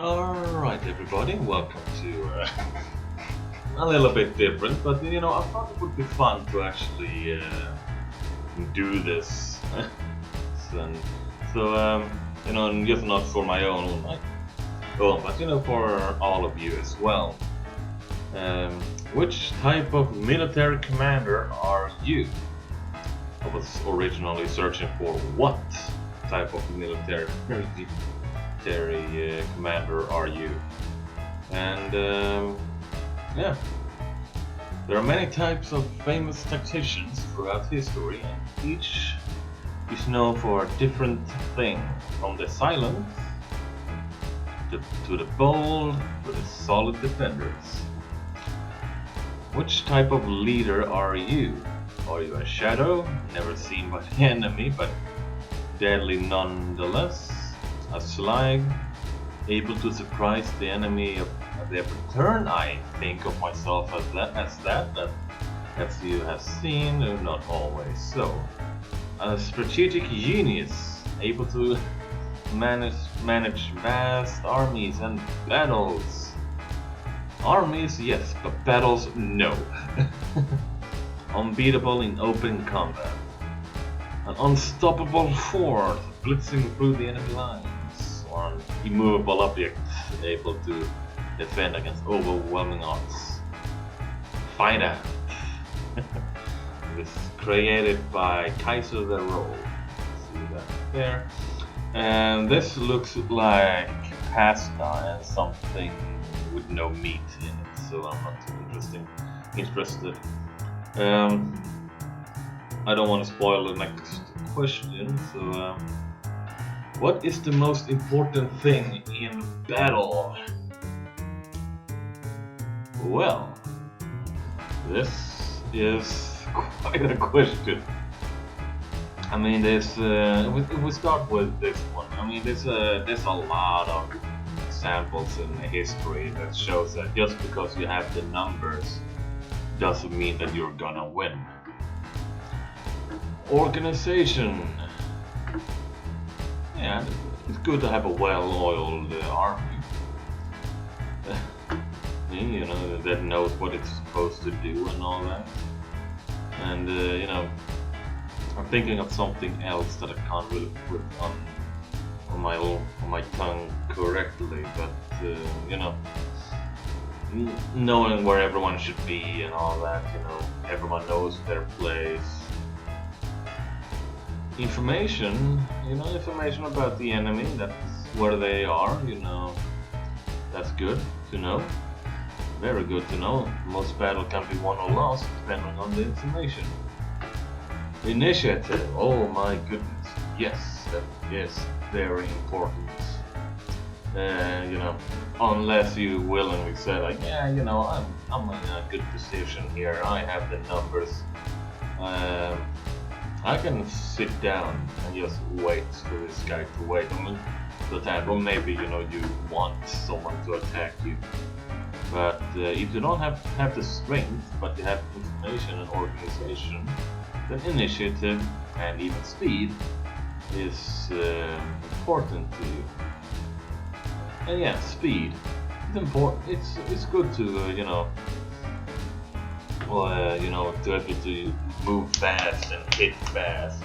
Alright everybody, welcome to a little bit different, but I thought it would be fun to actually do this. and just not for my own, but for all of you as well. Which type of military commander are you? I was originally searching for what type of military commander are you? And yeah, there are many types of famous tacticians throughout history, and each is known for a different thing, from the silent to the bold to the solid defenders. Which type of leader are you? Are you a shadow, never seen by the enemy, but deadly nonetheless? A slag, able to surprise the enemy at every turn? I think of myself as that, as you have seen, not always so. A strategic genius, able to manage vast armies and battles. Armies, yes, but battles, no. Unbeatable in open combat. An unstoppable force blitzing through the enemy lines, or an immovable object able to defend against overwhelming odds. Fighter. This is created by Kaiser the Roll. See that there? And this looks like pasta and something with no meat in it, so I'm not too interested. I don't want to spoil the next question, so what is the most important thing in battle? Well, this is quite a question. I mean, we start with this one. I mean, there's a lot of examples in history that shows that just because you have the numbers doesn't mean that you're gonna win. Organization. Yeah, it's good to have a well-oiled army. That knows what it's supposed to do and all that. And I'm thinking of something else that I can't really put on my tongue correctly, but knowing where everyone should be and all that, everyone knows their place. Information about the enemy, that's where they are, that's good to know. Very good to know. Most battle can be won or lost depending on the information. Initiative, oh my goodness, yes, that is very important. Unless you willingly say like, yeah, I'm in a good position here, I have the numbers. I can sit down and just wait for this guy to attack, or maybe you want someone to attack you. But if you don't have the strength, but you have information and organization, then initiative and even speed is important to you. And yeah, speed. It's important. It's good to to be able to move fast and hit fast.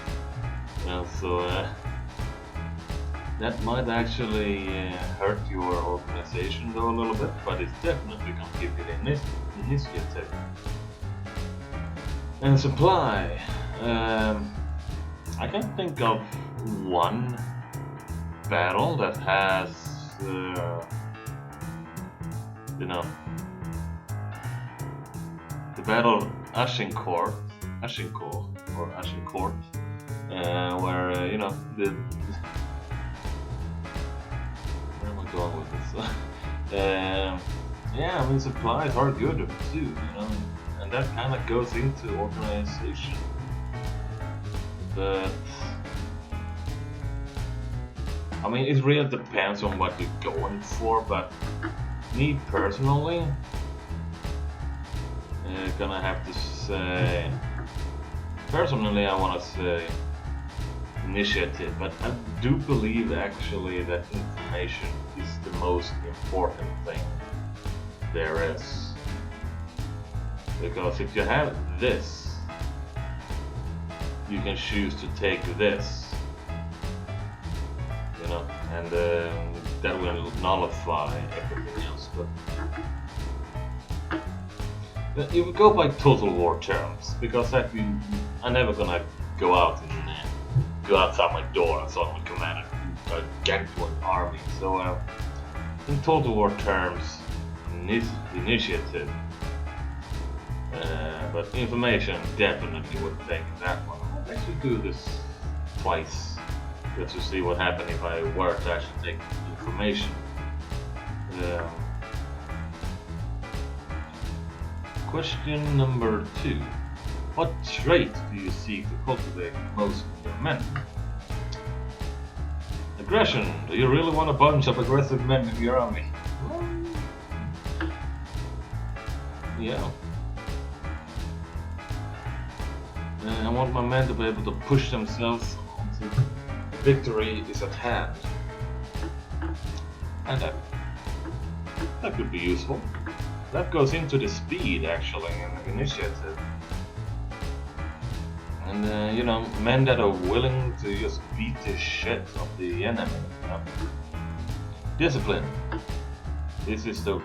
So that might actually hurt your organization though a little bit, but it's definitely going to give you the initiative. And supply. I can think of one battle that has the Battle of Agincourt, where where am I going with this? Yeah, I mean, supplies are good too, and that kind of goes into organization. But I mean, it really depends on what you're going for. But me personally, gonna have to say, I want to say initiative, but I do believe actually that information is the most important thing there is. Because if you have this, you can choose to take this, you know, and that will nullify everything else. But if we go by Total War terms, because I'm never gonna go out and go outside my door and start my command and get to an army. So in Total War terms, initiative, but information definitely would take that one. I'll actually do this twice just to see what happened if I were to actually take information. Question number 2. What trait do you seek to cultivate most in your men? Aggression. Do you really want a bunch of aggressive men in your army? Yeah. I want my men to be able to push themselves until victory is at hand. And that could be useful. That goes into the speed, actually, and the initiative. And, you know, men that are willing to just beat the shit of the enemy. You know? Discipline. This is the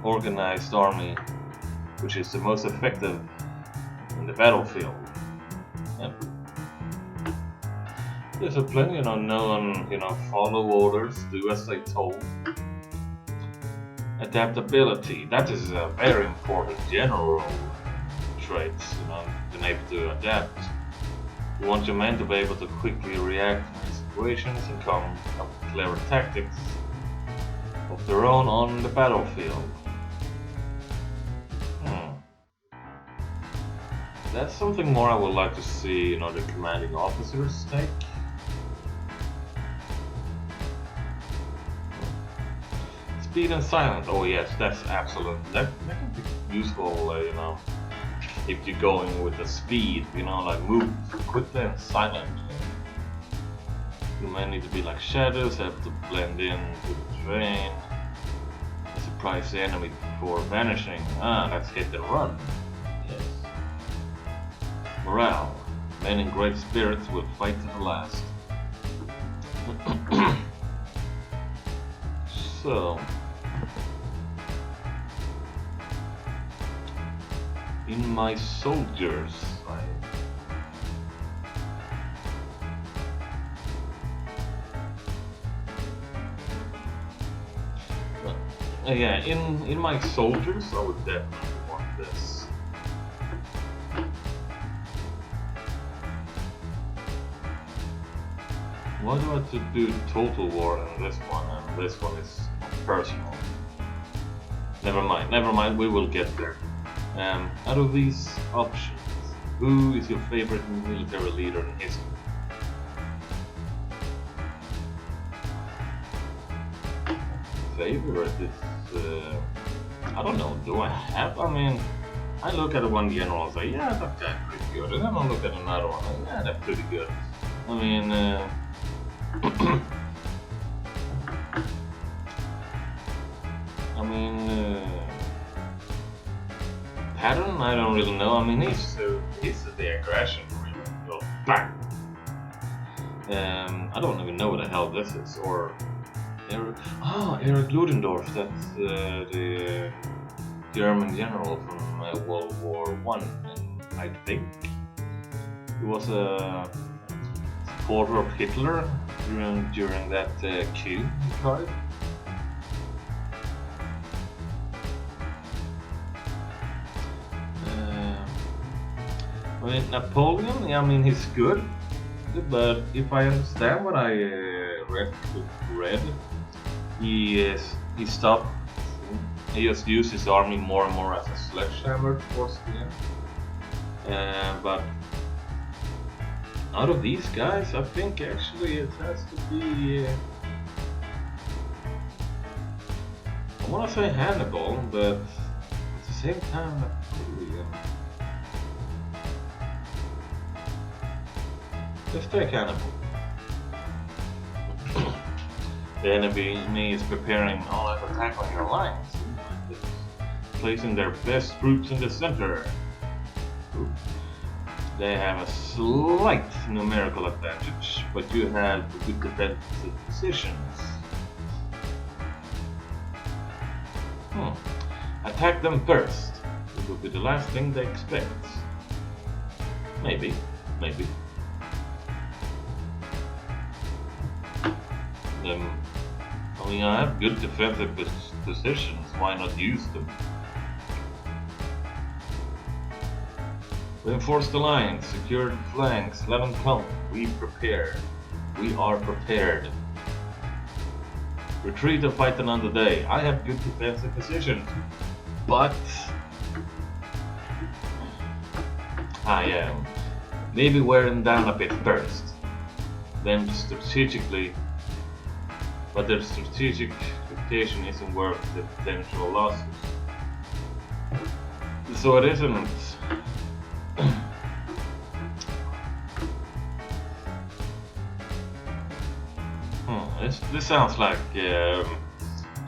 organized army which is the most effective in the battlefield. Yep. Discipline, you know, follow orders, do as they told. Adaptability, that is a very important general trait, you know, being able to adapt. You want your men to be able to quickly react to situations and come up with clever tactics of their own on the battlefield. That's something more I would like to see, you know, the commanding officers take. Speed and silent. Oh yes, that's absolute. That can be useful, you know, if you're going with the speed, you know, like move quickly and silently. You might need to be like shadows, have to blend in to the terrain, surprise the enemy before vanishing. Let's hit and run. Yes. Morale. Men in great spirits will fight to the last. So, in my soldiers, yeah, in my soldiers, I would definitely want this. Why do I have to do Total War and this one, and this one is personal? Never mind, we will get there. Out of these options, who is your favorite military leader in history? Favorite is, I don't know, do I have? I mean, I look at one general and say, yeah, that guy's pretty good, and then I look at another one and yeah, that's pretty good. I mean, Pattern, I don't really know. I mean, he's the aggression, really. Well, bang! I don't even know what the hell this is, or Erich Ludendorff, that's the German general from World War I, I think. He was a supporter of Hitler during that coup he tried. I mean, Napoleon, yeah, I mean, he's good, but if I understand what I read, he stopped. He just used his army more and more as a sledgehammer towards the end. But out of these guys, I think actually it has to be. I want to say Hannibal, but at the same time, Napoleon. Let's take Hannibal. The enemy is preparing all-out attack on your lines, placing their best troops in the center. Ooh. They have a slight numerical advantage, but you have good defensive positions. Attack them first. It will be the last thing they expect. Maybe. I mean, I have good defensive positions, why not use them? Reinforce the lines, secure the flanks, let them come. We are prepared. Retreat and fight another day. I have good defensive positions, but I am maybe wearing down a bit first. Then strategically, but their strategic location isn't worth the potential losses. So it isn't. This sounds like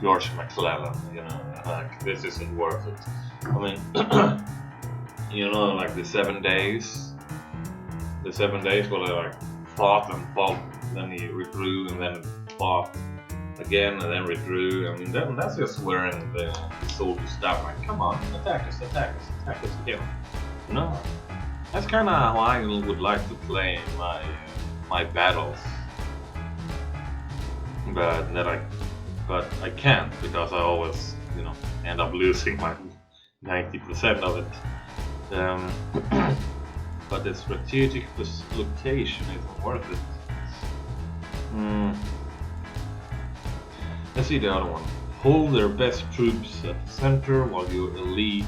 George McClellan, you know, like this isn't worth it. I mean, you know, like the 7 days where they like fought and fought, then he withdrew and then fought again and then withdrew. I mean, that's just wearing the soldiers down. Like, come on, attack us again. You know, that's kind of how I would like to play my battles. But I can't, because I always, you know, end up losing like 90% of it. But the strategic location isn't worth it. Let's see the other one. Hold their best troops at the center while your elite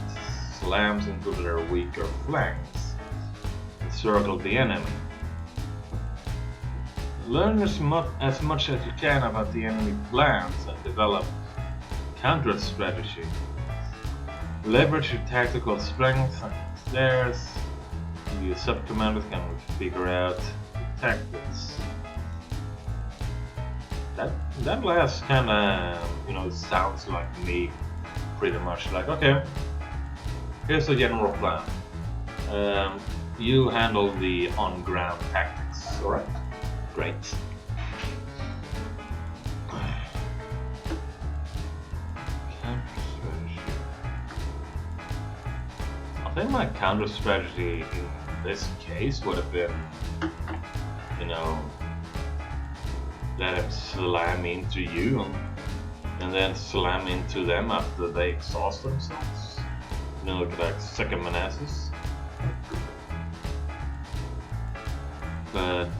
slams into their weaker flanks. Encircle the enemy. Learn as much as you can about the enemy plans and develop counter strategy. Leverage your tactical strengths and theirs. Your sub-commanders can figure out tactics. That last kind of, you know, sounds like me, pretty much. Like, okay, here's the general plan. You handle the on-ground tactics, alright? Great. Counter strategy. I think my counter strategy in this case would have been, you know, let him slam into you and then slam into them after they exhaust themselves. You know, like second menaces. But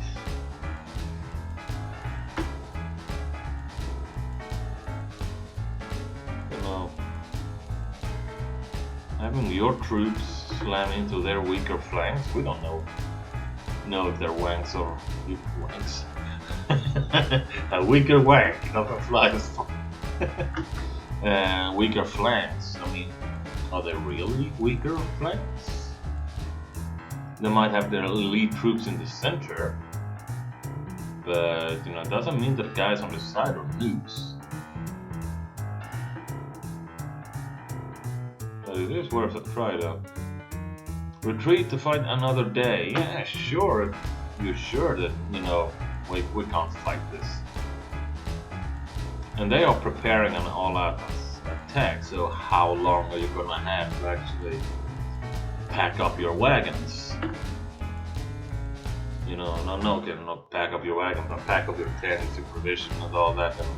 having your troops slam into their weaker flanks, we don't know if they're wanks or weak wanks. A weaker wank doesn't fly as far. Weaker flanks, I mean, are they really weaker flanks? They might have their elite troops in the center, but you know, it doesn't mean that guys on the side are noobs. It is worth a try though. Retreat to fight another day. Yeah, sure. You're sure that, you know, we can't fight this. And they are preparing an all-out attack, so how long are you gonna have to actually pack up your wagons? You know, not pack up your wagons, but pack up your tents, your provision and all that. And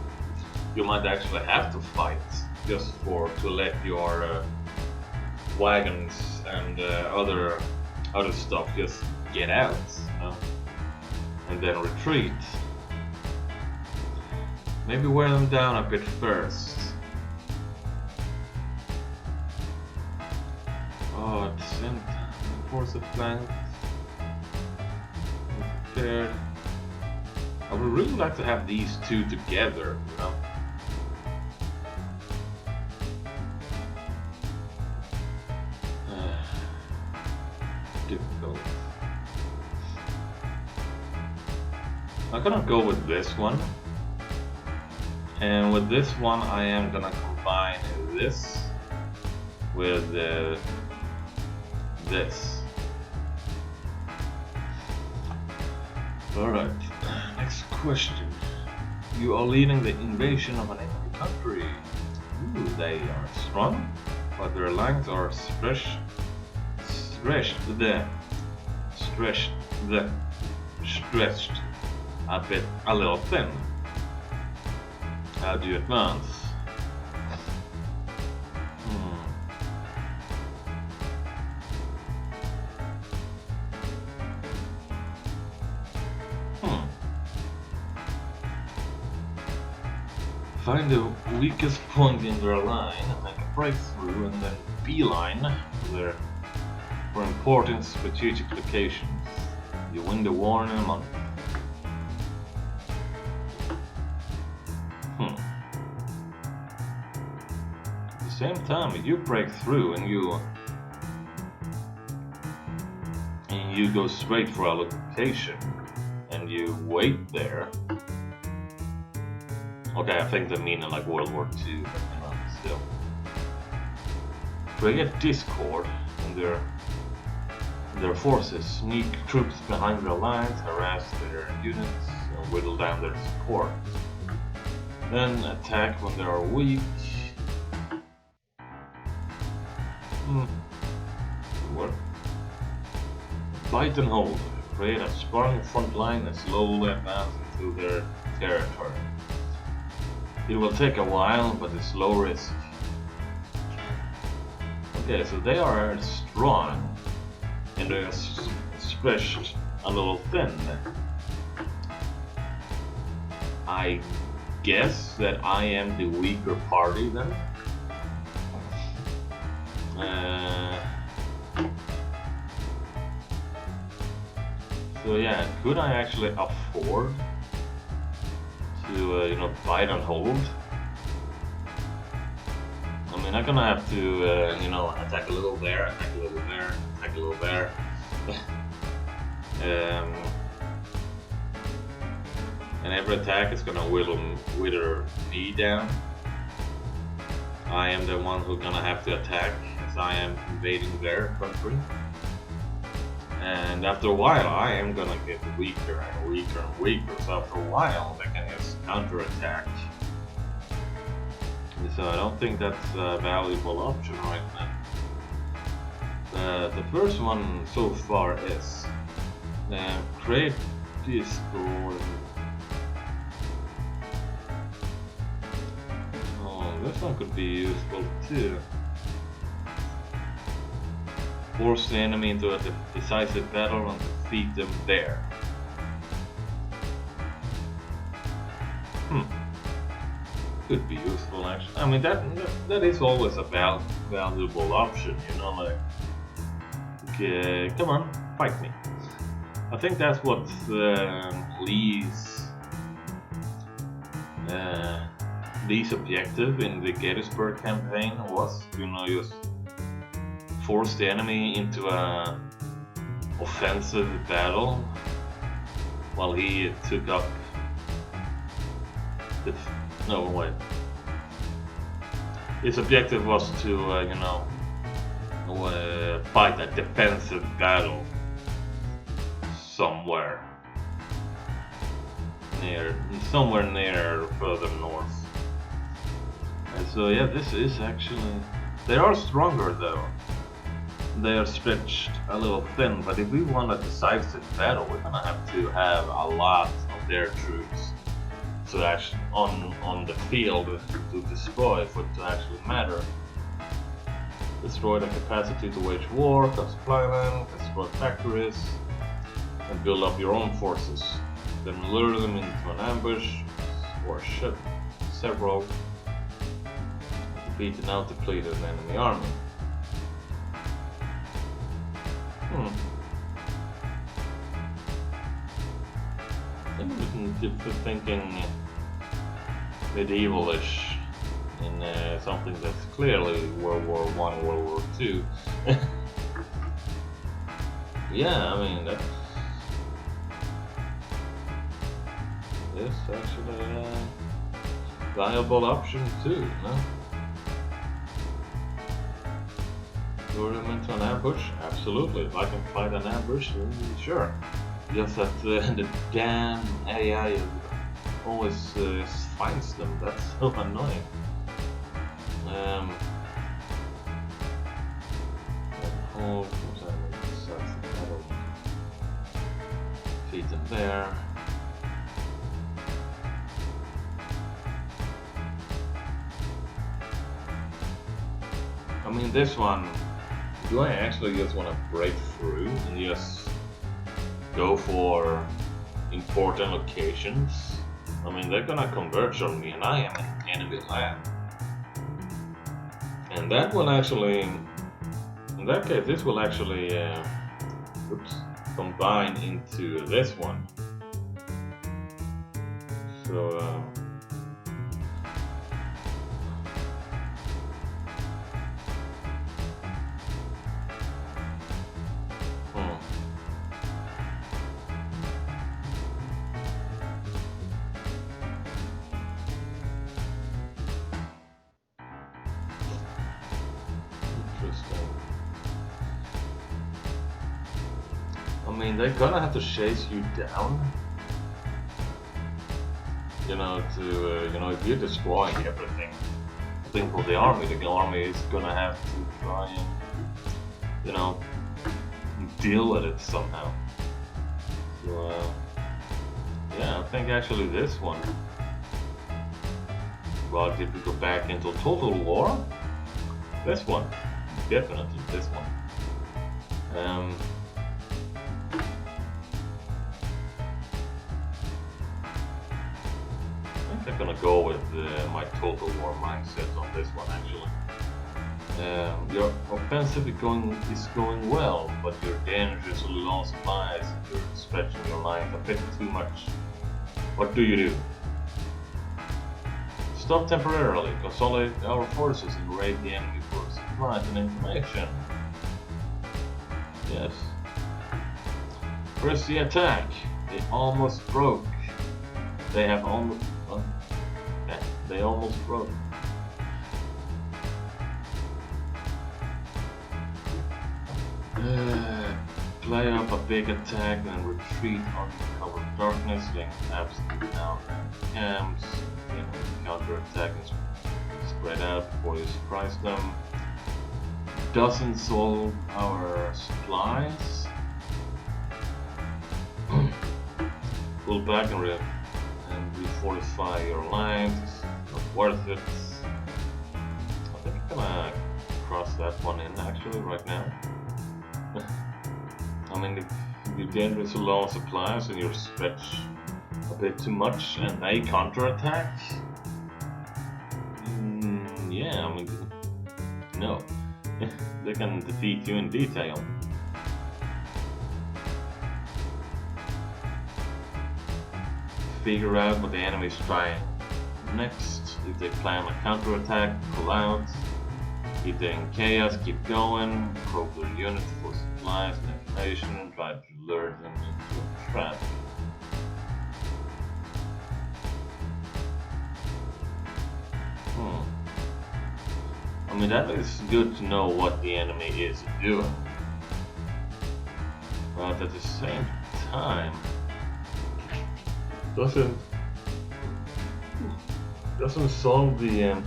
you might actually have to fight just to let your wagons and other stuff just get out, you know? And then retreat. Maybe wear them down a bit first. Oh, send force a flank. Prepared. I would really like to have these two together, you know? Difficult. I'm gonna go with this one. And with this one, I am gonna combine this with this. Alright, next question. You are leading the invasion of an enemy country. Ooh, they are strong, but their lines are stretched a little thin. How do you advance? Find the weakest point in their line, make a breakthrough, and then beeline for important strategic locations. You win the war in a month. At the same time, if you break through and you go straight for a location and you wait there. Okay, I think they mean in like World War II, but you know, still. Create discord in their forces, sneak troops behind their lines, harass their units, and whittle down their support. Then attack when they are weak. Good work. Fight and hold. Create a strong front line and slowly advance into their territory. It will take a while, but it's low risk. Okay, so they are strong and they are stretched a little thin. I guess that I am the weaker party then. So yeah, could I actually afford to, bite and hold? I mean, I'm gonna have to, attack a little there, attack a little there, attack a little there. And every attack is gonna wither me down. I am the one who's gonna have to attack, as I am invading their country. And after a while, I am gonna get weaker and weaker and weaker. So after a while, they can just counterattack. So I don't think that's a valuable option right now. The first one so far is create discord. Oh, this one could be useful too. Force the enemy into a decisive battle and defeat them there. Could be useful actually. I mean that is always a valuable option, you know, like okay, come on, fight me. I think that's what Lee's objective in the Gettysburg campaign was, just force the enemy into a offensive battle while he took up the his objective was to fight a defensive battle somewhere near further north. And so yeah, this is actually, they are stronger though. They are stretched a little thin, but if we want a decisive battle, we're gonna have to have a lot of their troops to actually on the field to destroy for it to actually matter. Destroy the capacity to wage war, cut supply line, destroy factories, and build up your own forces. Then lure them into an ambush or ship several, defeat an out-depleted enemy army. I think we can keep thinking medievalish in something that's clearly World War I, World War II. Yeah, I mean that's this actually. viable option too, no? Lure them into an ambush? Absolutely. If I can find an ambush, then sure. Just that the damn AI always finds them. That's so annoying. Hold, feed them there. I mean, this one, do I actually just want to break through and just go for important locations? I mean, they're gonna converge on me and I am in enemy land. And that will actually, in that case, this will actually, combine into this one. So, I mean, they're gonna have to chase you down. You know, to if you're destroying everything, I think for the army is gonna have to try and, deal with it somehow. So, yeah, I think actually this one. Well, if we go back into total war, this one, definitely this one. I'm gonna go with my total war mindset on this one actually. Your offensive is going well, but your dangerous low supplies and you're stretching your lines a bit too much. What do you do? Stop temporarily, consolidate our forces and raid the enemy for supplies and information. Yes. First the attack. They almost broke. They have almost... They almost broke. Play up a big attack and retreat on cover of darkness, laying absolutely down and camps. Counter attack and spread out before you surprise them. Doesn't solve our supplies. Pull back and refortify your lines. Not worth it. I think I'm gonna cross that one in actually right now. I mean, if you dangerous low on supplies and you stretch a bit too much and they counterattack, yeah, I mean, no, they can defeat you in detail. Figure out what the enemy is trying next. If they plan a counterattack, pull out. If they're in chaos, keep going. Probe their units for supplies and information and try to lure them into a trap. I mean, that is good to know what the enemy is doing. But at the same time, doesn't solve the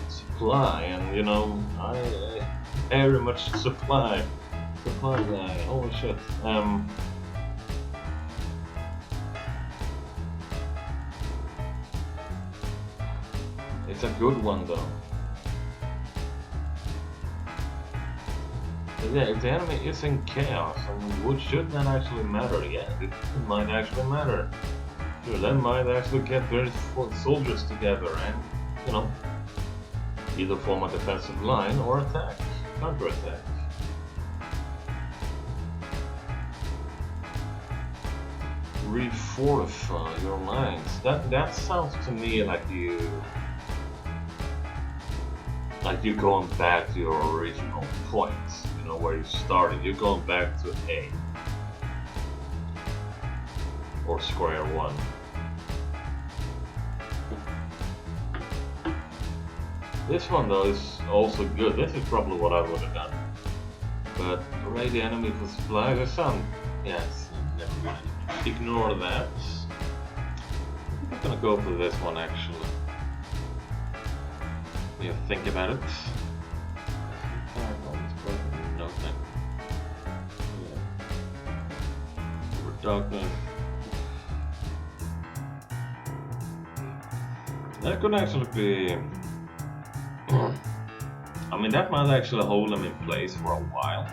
supply, and I very much supply guy. Holy shit. It's a good one though. But yeah, if the enemy is in chaos, I mean, should that actually matter? Yeah, it might actually matter. Sure, that might actually get very soldiers together and, either form a defensive line or attack, counterattack. Refortify your lines. That sounds to me like you going back to your original point, where you started. You're going back to A. Or square one. This one though is also good. This is probably what I would have done. But raid the enemy for supply. There's some. Yes, never mind. Ignore that. I'm gonna go for this one actually. When you think about it. No thing. Yeah. Over darkness. That could actually be. I mean, that might actually hold them in place for a while.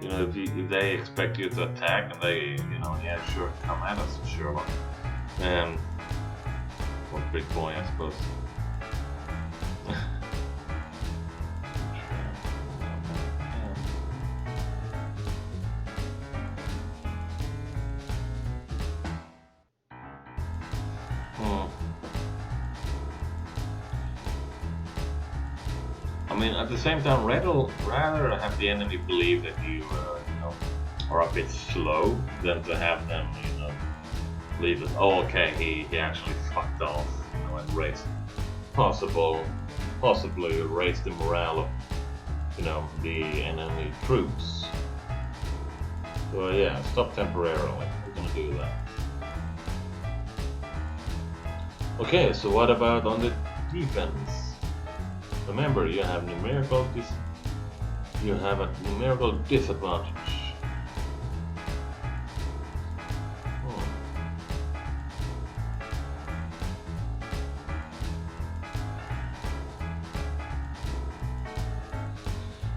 You know, if they expect you to attack and they, you know, yeah, sure, come at us, sure. What big boy, I suppose. I mean, at the same time, rather have the enemy believe that you know, are a bit slow than to have them, you know, believe that, oh, okay, he actually fucked off, you know, and raised, possibly raised the morale of, you know, the enemy troops. So yeah, stop temporarily. We're gonna do that. Okay, so what about on the defense? Remember, you have a numerical disadvantage.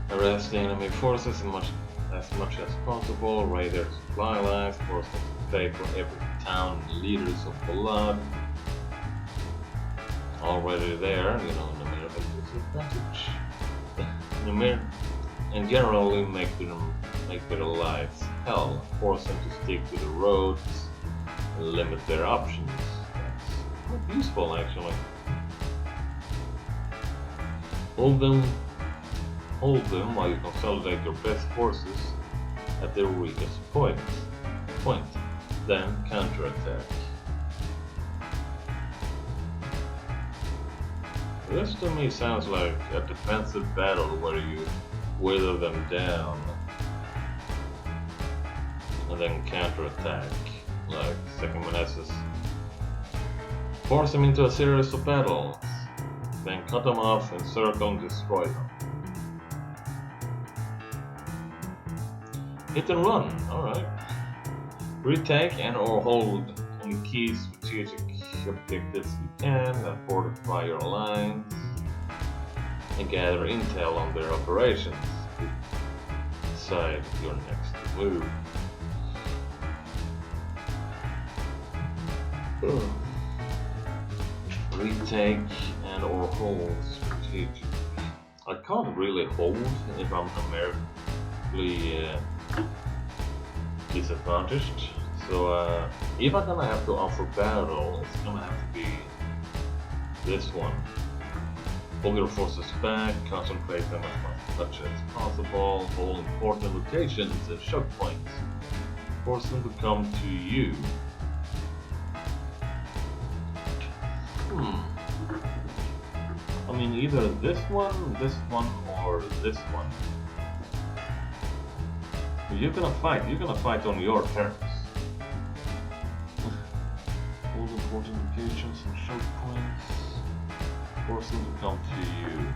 Harass the enemy forces as much as possible. Raid their supply lines. Force them to pay for every town liters of blood. Already there, you know, numerical disadvantage. And generally make their lives hell. Force them to stick to the roads and limit their options. That's quite useful actually. Hold them while you consolidate your best forces at their weakest point. Then counterattack. This to me sounds like a defensive battle where you wither them down and then counterattack, like Second Menaces. Force them into a series of battles, then cut them off, encircle and destroy them. Hit and run, alright. Retake and or hold any key strategic objectives you can, fortify your lines, and gather intel on their operations. Decide your next move. Retake and or hold strategic. I can't really hold if I'm numerically disadvantaged. So if I'm gonna have to offer battle, it's gonna have to be this one. Pull your forces back, concentrate them as much as possible, hold important locations and choke points. Force them to come to you. I mean, either this one, or this one. You're gonna fight on your terms. All important locations and choke points. Force them to come to you.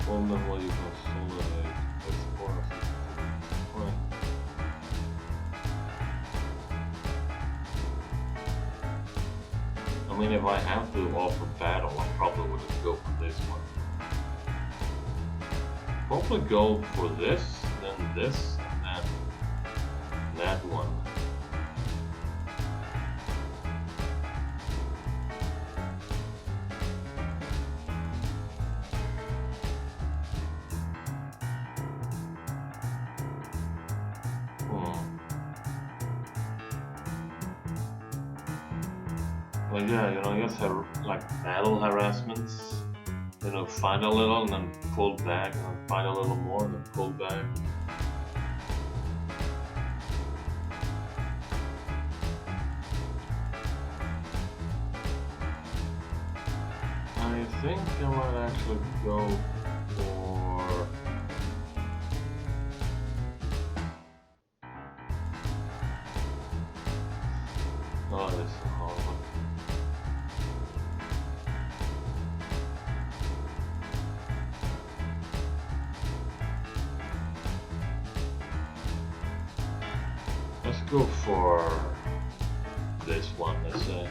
Hold them while you consolidate. I mean, if I have to offer battle, I probably wouldn't go for this one. Probably go for this, then this, and then that one. Well, yeah, just have like battle harassments. Fight a little and then pull back, and then fight a little more and then pull back. I think I might actually go for... Oh, this is horrible. Let's go for this one, let's say.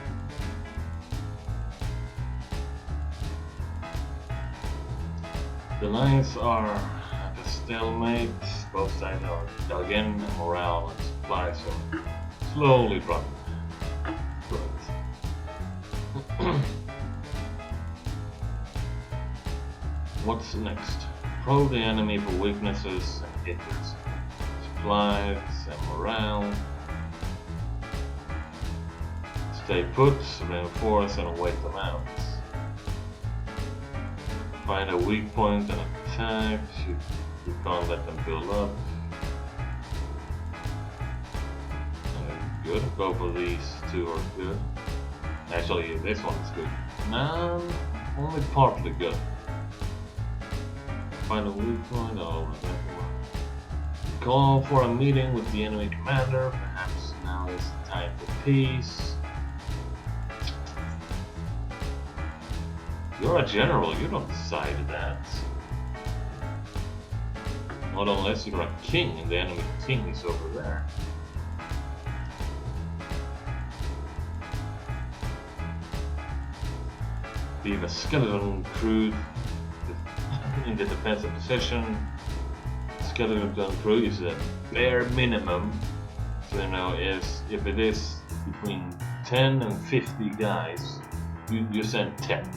The lines are at a stalemate, both sides are dug in, and morale and supplies are slowly dropping. What's next? Probe the enemy for weaknesses and hit their supplies and morale. Stay put, reinforce and wait them out. Find a weak point and attack. You can't let them build up. Good. Both of these two are good. Actually, this one's good. No, only partly good. Find a weak point. Oh, that one. Call for a meeting with the enemy commander. Perhaps now is the time for peace. You're a general, you don't decide that. Not unless you're a king and the enemy king is over there. Leave a skeleton crew in the defensive position. Skeleton crew is a bare minimum. So if it is between 10 and 50 guys, you send 10.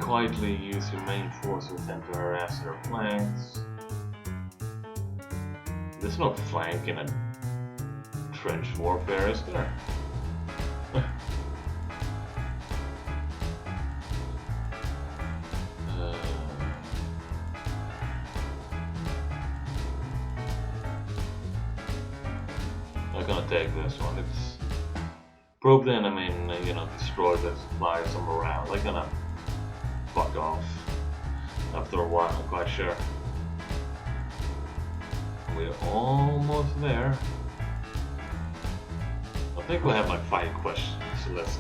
Quietly use your main force to attempt to harass their flanks. There's no flank in a trench warfare, is there? I'm gonna take this one. It's probe the enemy and destroy the supplies and morale. They're gonna fuck off after a while, I'm quite sure. We're almost there. I think we have like 5 questions left.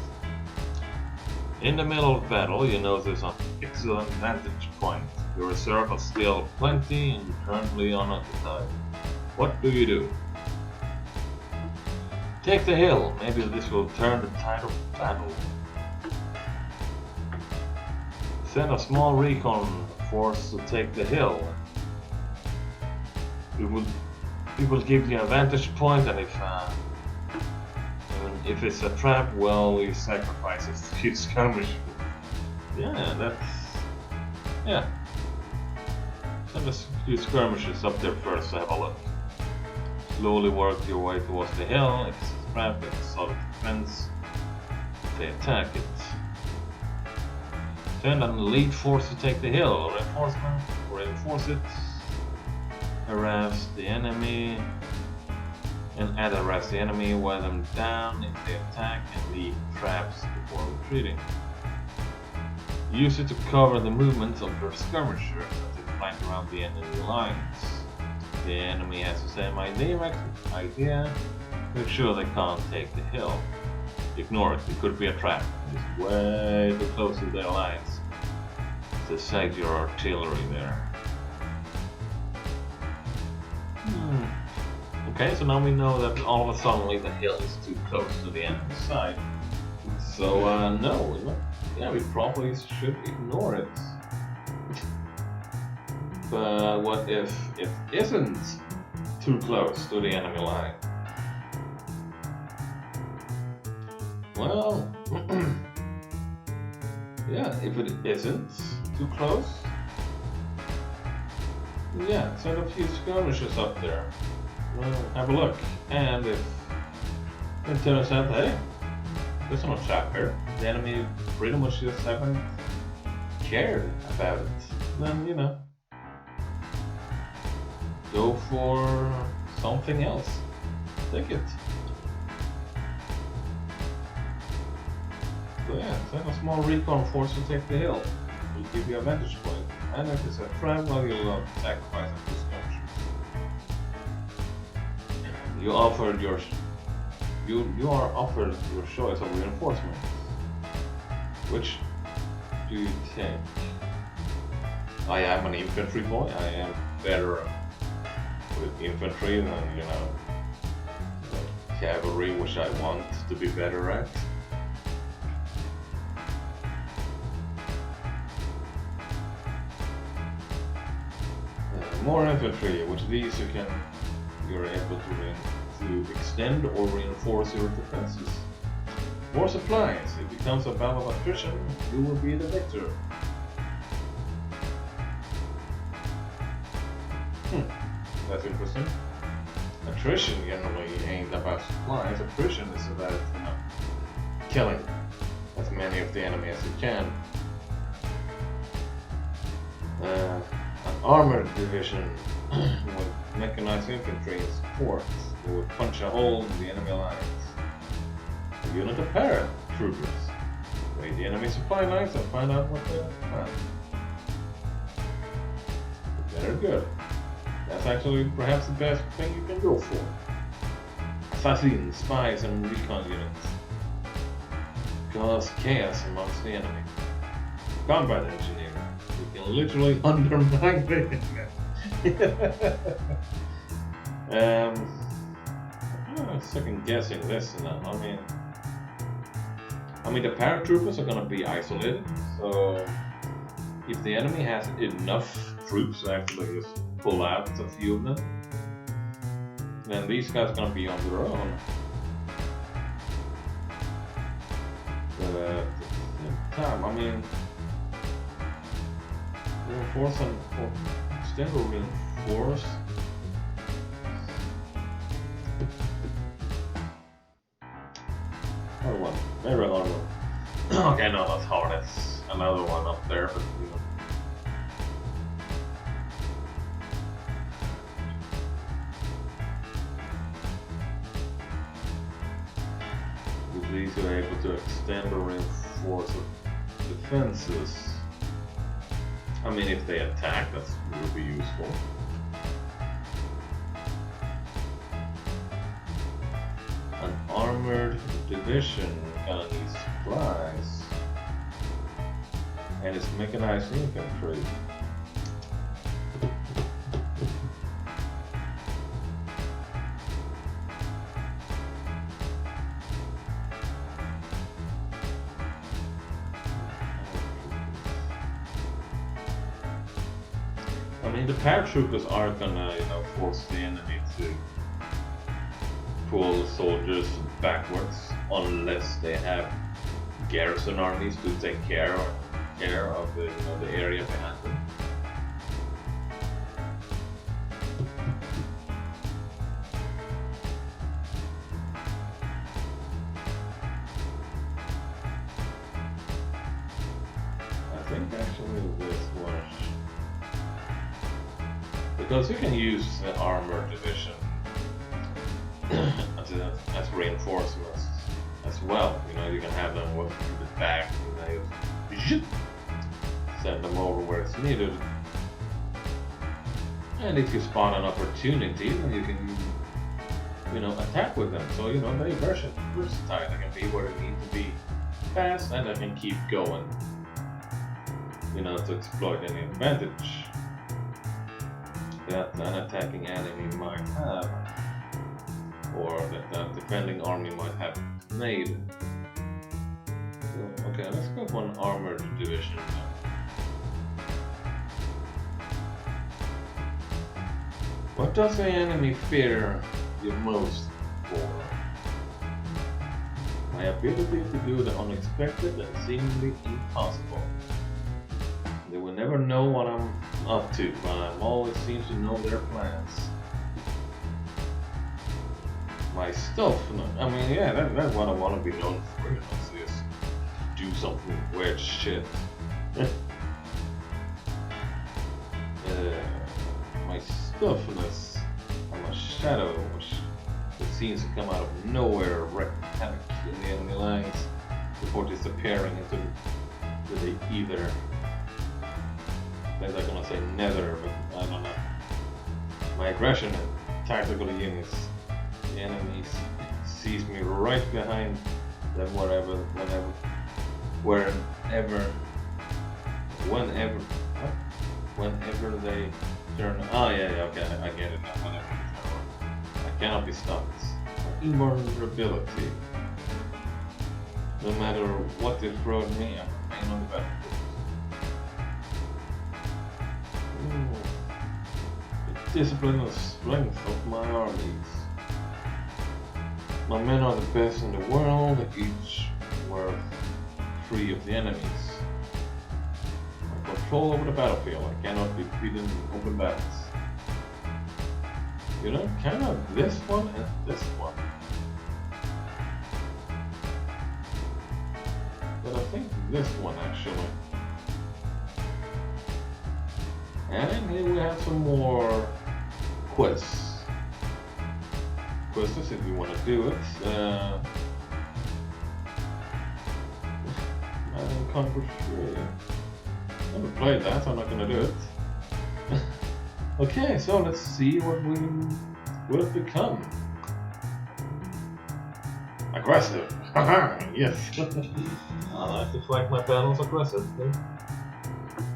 In the middle of battle, you notice an excellent vantage point. Your reserve is still plenty and you're currently unoccupied. What do you do? Take the hill. Maybe this will turn the tide of battle. Send a small recon force to take the hill. It will give you a vantage point, and if it's a trap, well, you sacrifice a few skirmishers. Yeah. Send a few skirmishers up there first to have a look. Slowly work your way towards the hill. If it's a trap, it's a solid defense. If they attack it. Send an elite force to take the hill. Reinforce it. Harass the enemy. And harass the enemy, wear them down if they attack, and leave traps before retreating. Use it to cover the movements of your skirmishers as they flank around the enemy lines. If the enemy has the same idea, make sure they can't take the hill. Ignore it, it could be a trap. It's way too close to their lines to sight your artillery there. Okay, so now we know that all of a sudden the hill is too close to the enemy side. So no, we probably should ignore it. But what if it isn't too close to the enemy line? Well, yeah, if it isn't too close, yeah, send a few skirmishers up there. Have a look, and if It turns out, hey, there's no trap here. The enemy pretty much just haven't cared about it. Then, you know, go for something else. Take it. So yeah, send a small recon force to take the hill. Will give you a vantage point. And if it's a trap, well, you'll sacrifice a few structures. You are offered your choice of reinforcements. Which do you take? I am an infantry boy. I am better with infantry than, you know, cavalry, which I want to be better at. More infantry, which these you're able to extend or reinforce your defenses. More supplies. It becomes a battle of attrition. You will be the victor. That's interesting. Attrition generally ain't about supplies. Attrition is about, you know, killing as many of the enemy as you can. An armored division with mechanized infantry and support would punch a hole in the enemy lines. A unit of paratroopers raid the enemy supply lines and find out what they're planning. Very good. That's actually perhaps the best thing you can go for. Assassins, spies, and recon units cause chaos amongst the enemy. Combat engineer. You can literally undermine the enemy. I'm second guessing this now. I mean the paratroopers are gonna be isolated, so if the enemy has enough troops to actually just pull out a few of them, then these guys are gonna be on their own. But at the same time, I mean, reinforce and extend or reinforce. Hard one, very hard one. Okay, no, that's hard. It's another one up there, but you know. These are able to extend or reinforce defenses. I mean, if they attack, that will be useful. An armored division gonna need supplies, and it's mechanized infantry. I mean, the paratroopers aren't gonna, you know, force the enemy to pull soldiers backwards unless they have garrison armies to take care of the, you know, the area behind them. I think actually this was because you can use the armor division as reinforcements as well. You know, you can have them with the back, you know, send them over where it's needed. And if you spot an opportunity, then you can, you know, attack with them. So, you know, they're versatile. They can be where they need to be fast, and they can keep going, you know, to exploit any advantage that an attacking enemy might have, or that the defending army might have made. So, okay, let's go for an armored division. What does the enemy fear you most for? My ability to do the unexpected and seemingly impossible. They will never know what I'm up to, but I always seem to know their plans. my stuff. I mean, yeah, that's what I want to be known for, you know, so just do something weird shit. My stuffiness, I'm a shadow, which seems to come out of nowhere, wreak havoc in the enemy lines before disappearing into the ether. I'm not gonna say nether, but I don't know. My aggression and tactical units, the enemies sees me right behind them whenever they turn. Oh yeah, okay, I get it now. Whenever they turn, I cannot be stopped. Invulnerability. No matter what they throw at me, I remain on the battlefield. The discipline and strength of my armies. My men are the best in the world, each worth 3 of the enemies. My control over the battlefield, I cannot be defeated in open battles. You know, kind of this one and this one. But I think this one actually. And here we have some more quests. Quests if you want to do it. Conquer 3. Never played that, so I'm not gonna do it. Okay, so let's see what we will become. Aggressive. Yes. I like to fight my battles aggressively.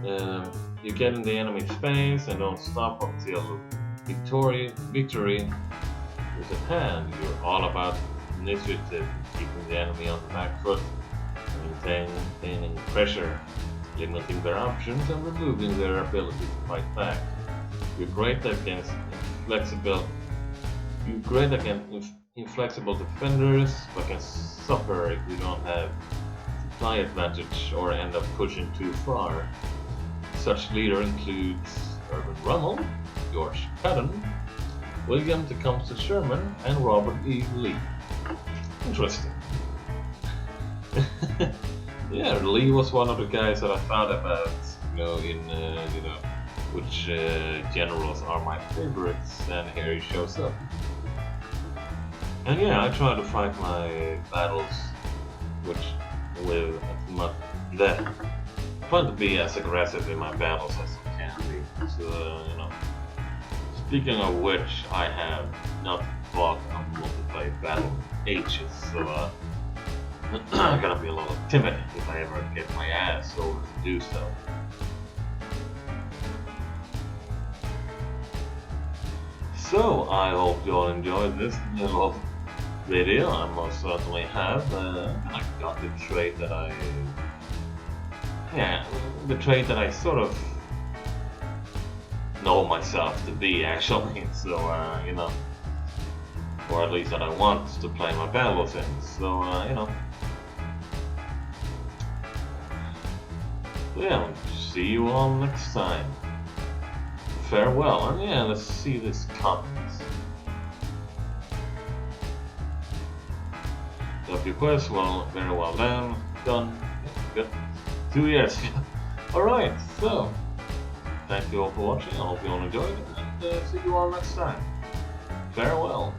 You get in the enemy space and don't stop until victory is at hand. You're all about initiative, keeping the enemy on the back foot, maintaining pressure, limiting their options, and removing their ability to fight back. You're great against inflexible defenders, but can suffer if you don't have supply advantage or end up pushing too far. Such leader includes Urban Rummel, George Patton, William Tecumseh Sherman, and Robert E. Lee. Interesting. Yeah, Lee was one of the guys that I thought about, which generals are my favorites, and here he shows up. And yeah, I try to fight my battles with as much that. I try to be as aggressive in my battles as I can be. So, speaking of which, I have not fought a multiplayer battle in ages, so I'm gonna be a little timid if I ever get my ass over to do so. So, I hope you all enjoyed this little video. I most certainly have. I got the trait that I sort of know myself to be, actually. So, or at least that I want to play my battles in. So, yeah, see you all next time. Farewell, and yeah, let's see this comments. W quest, well, very well done. Good. 2 years. Alright, so thank you all for watching. I hope you all enjoyed it, and see you all next time. Farewell.